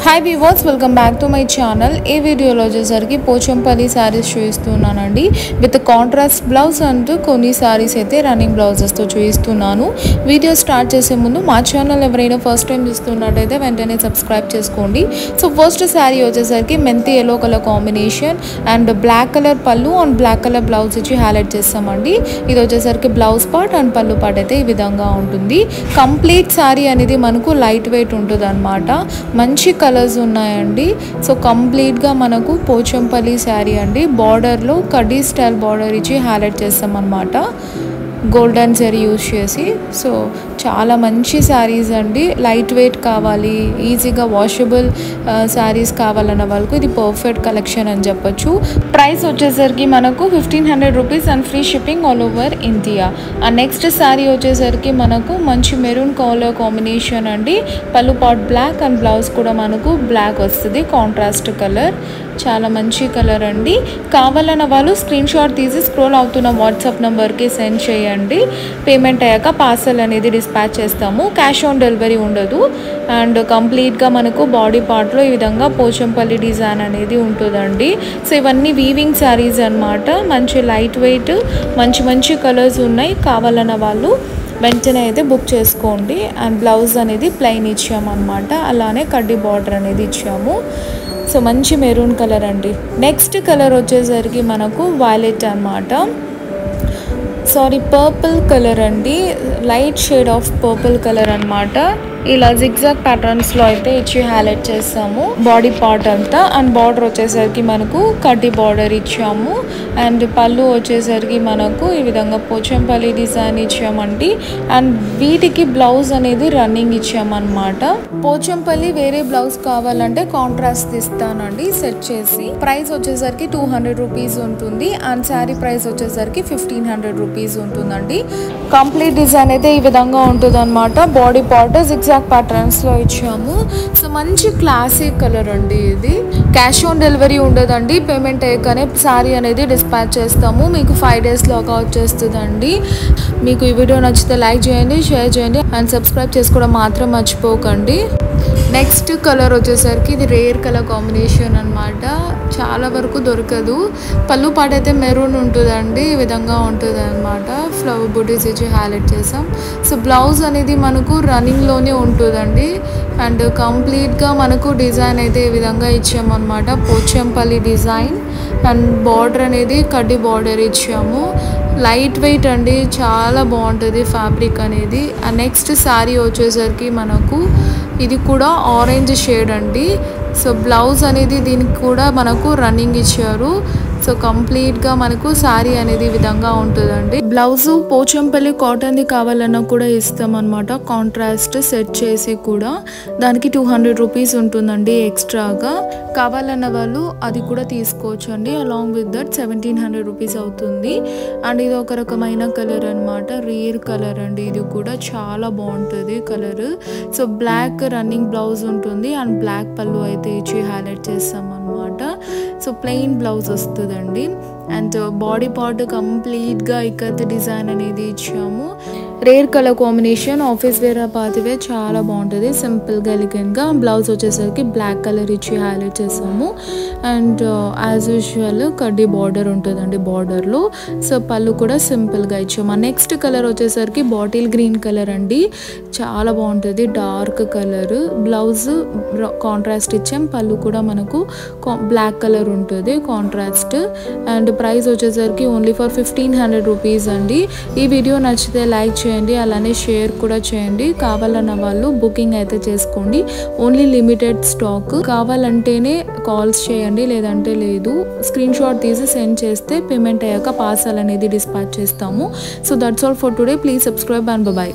Hi viewers, welcome back to my channel. ఈ వీడియోలో వచ్చేసరికి పోచంపల్లి శారీస్ చూపిస్తున్నానండి. విత్ కాంట్రాస్ట్ బ్లౌజ్ అంటూ కొన్ని శారీస్ అయితే రన్నింగ్ బ్లౌజెస్తో చూపిస్తున్నాను. వీడియో స్టార్ట్ చేసే ముందు మా ఛానల్ ఎవరైనా ఫస్ట్ టైం చూస్తున్నట్టయితే వెంటనే సబ్స్క్రైబ్ చేసుకోండి. సో ఫస్ట్ శారీ వచ్చేసరికి మెంతి yellow colour combination and black colour పళ్ళు అండ్ బ్లాక్ కలర్ బ్లౌజ్ ఇచ్చి హైలైట్ చేస్తామండి. ఇది వచ్చేసరికి బ్లౌజ్ పార్ట్ అండ్ పళ్ళు పార్ట్ అయితే ఈ విధంగా ఉంటుంది. కంప్లీట్ శారీ అనేది మనకు లైట్ వెయిట్ ఉంటుంది అనమాట. మంచి కలర్స్ ఉన్నాయండి. సో కంప్లీట్గా మనకు పోచంపల్లి శారీ అండి. బార్డర్లో కడ్డీ స్టైల్ బార్డర్ ఇచ్చి హైలైట్ చేస్తాం అనమాట, గోల్డెన్ జరీ యూజ్ చేసి. సో చాలా మంచి శారీస్ అండి. లైట్ వెయిట్ కావాలి, ఈజీగా వాషబుల్ శారీస్ కావాలన్న వాళ్ళకు ఇది పర్ఫెక్ట్ కలెక్షన్ అని చెప్పొచ్చు. ప్రైస్ వచ్చేసరికి మనకు 1500 rupees and free shipping all over India. And next sari వచ్చేసరికి మనకు మంచి మెరూన్ కలర్ కాంబినేషన్ అండి. పళ్ళు పాట్ బ్లాక్ అండ్ బ్లౌజ్ కూడా మనకు బ్లాక్ వస్తుంది, కాంట్రాస్ట్ కలర్. చాలా మంచి కలర్ అండి. కావాలన్న వాళ్ళు స్క్రీన్ షాట్ తీసి స్క్రోల్ అవుతున్న వాట్సాప్ నెంబర్కి సెండ్ చేయండి. పేమెంట్ అయ్యాక పార్సల్ అనేది డిస్పాచ్ చేస్తాము. క్యాష్ ఆన్ డెలివరీ ఉండదు. అండ్ కంప్లీట్గా మనకు బాడీ పార్ట్లో ఈ విధంగా పోచంపల్లి డిజైన్ అనేది ఉంటుందండి. సో ఇవన్నీ వీవింగ్ శారీస్ అన్నమాట. మంచి లైట్ వెయిట్, మంచి మంచి కలర్స్ ఉన్నాయి. కావాలన్న వాళ్ళు వెంటనే అయితే బుక్ చేసుకోండి. అండ్ బ్లౌజ్ అనేది ప్లెయిన్ ఇచ్చామన్నమాట, అలానే కడ్డీ బార్డర్ అనేది ఇచ్చాము. సో మంచి మెరూన్ కలర్ అండి. నెక్స్ట్ కలర్ వచ్చేసరికి మనకు వైలెట్ అన్నమాట, సారీ పర్పుల్ కలర్ అండి. Light shade of purple colour అన్నమాట. ఇలా జిగ్జాగ్ ప్యాటర్న్స్లో అయితే ఇచ్చి హైలైట్ చేస్తాము బాడీ పార్ట్ అంతా. అండ్ బార్డర్ వచ్చేసరికి మనకు కడ్డీ బార్డర్ ఇచ్చాము. అండ్ పళ్ళు వచ్చేసరికి మనకు ఈ విధంగా పోచంపల్లి డిజైన్ ఇచ్చామండి. అండ్ వీటికి బ్లౌజ్ అనేది రన్నింగ్ ఇచ్చామన్నమాట. పోచంపల్లి వేరే బ్లౌజ్ కావాలంటే కాంట్రాస్ట్ ఇస్తానండి సెట్ చేసి. ప్రైస్ వచ్చేసరికి 200 రూపీస్ ఉంటుంది. అండ్ శారీ ప్రైస్ వచ్చేసరికి 1500 రూపీస్ ఉంటుందండి. కంప్లీట్ డిజైన్ అయితే ఈ విధంగా ఉంటుంది అనమాట. బాడీ పార్ట్ జిగ్జాగ్ ప్యాటర్న్స్ లో ఇచ్చాము. సో మంచి క్లాసిక్ కలర్ అండి. ఇది క్యాష్ ఆన్ డెలివరీ ఉండదండి. పేమెంట్ అయ్యాకనే శారీ అనేది డిస్పాచ్ చేస్తాము. మీకు 5 days లోగా వచ్చేస్తుందండి. మీకు ఈ వీడియో నచ్చితే లైక్ చేయండి, షేర్ చేయండి అండ్ సబ్స్క్రైబ్ చేసుకోవడం మాత్రం మర్చిపోకండి. నెక్స్ట్ కలర్ వచ్చేసరికి ఇది రేర్ కలర్ కాంబినేషన్ అనమాట. చాలా వరకు దొరకదు. పళ్ళు పాట అయితే మెరూన్ ఉంటుందండి, ఈ విధంగా ఉంటుంది అనమాట. ఫ్లవర్ బూటీస్ ఇచ్చి హైలైట్ చేసాం. సో బ్లౌజ్ అనేది మనకు రన్నింగ్లోనే ఉంటుందండి. అండ్ కంప్లీట్గా మనకు డిజైన్ అయితే ఈ విధంగా ఇచ్చామన్నమాట, పోచంపల్లి డిజైన్. అండ్ బార్డర్ అనేది కడ్డీ బార్డర్ ఇచ్చాము. లైట్ వెయిట్ అండి, చాలా బాగుంటుంది ఫ్యాబ్రిక్ అనేది. అండ్ నెక్స్ట్ శారీ వచ్చేసరికి మనకు ఇది కూడా ఆరెంజ్ షేడ్ అండి. సో బ్లౌజ్ అనేది దీనికి కూడా మనకు రన్నింగ్ ఇచ్చారు. సో కంప్లీట్గా మనకు శారీ అనేది ఈ విధంగా ఉంటుందండి. బ్లౌజు పోచంపల్లి కాటన్ది కావాలన్నా కూడా ఇస్తాం అనమాట, కాంట్రాస్ట్ సెట్ చేసి కూడా. దానికి 200 రూపీస్ ఉంటుందండి ఎక్స్ట్రాగా. కావాలన్న వాళ్ళు అది కూడా తీసుకోవచ్చు అండి. అలాంగ్ విత్ దట్ 1700 రూపీస్ అవుతుంది. అండ్ ఇది ఒక రకమైన కలర్ అనమాట, రేర్ కలర్ అండి. ఇది కూడా చాలా బాగుంటుంది colour. So black running blouse ఉంటుంది అండ్ బ్లాక్ పళ్ళు అయితే ఇచ్చి హైలైట్ చేస్తాం అనమాట. సో ప్లెయిన్ బ్లౌజ్ వస్తుంది అండి. అండ్ బాడీ పార్ట్ కంప్లీట్గా ఇక్కత్ డిజైన్ అనేది ఇచ్చాము. Rare colour combination, office wear party wear చాలా బాగుంటుంది, సింపుల్గా ఎలిగెంట్గా. బ్లౌజ్ వచ్చేసరికి బ్లాక్ కలర్ ఇచ్చి హైలైట్ చేసాము. అండ్ యాజ్ యూజువల్ కడ్డీ బార్డర్ ఉంటుందండి బార్డర్లో. సో పళ్ళు కూడా సింపుల్గా ఇచ్చాము. నెక్స్ట్ కలర్ వచ్చేసరికి బాటిల్ గ్రీన్ కలర్ అండి. చాలా బాగుంటుంది, డార్క్ కలర్. బ్లౌజ్ కాంట్రాస్ట్ ఇచ్చాం, పళ్ళు కూడా మనకు బ్లాక్ కలర్ ఉంటుంది కాంట్రాస్ట్. అండ్ ప్రైస్ వచ్చేసరికి ఓన్లీ ఫర్ 1500 రూపీస్ అండి. ఈ వీడియో నచ్చితే లైక్ చేయండి, అలానే షేర్ కూడా చేయండి. కావాలన్న వాళ్ళు బుకింగ్ అయితే చేసుకోండి. Only limited stock. కావాలంటేనే కాల్స్ చేయండి, లేదంటే లేదు. స్క్రీన్ షాట్ తీసి సెండ్ చేస్తే పేమెంట్ అయ్యాక పార్సల్ అనేది డిస్పాచ్ చేస్తాము. So that's all for today. Please subscribe and bye.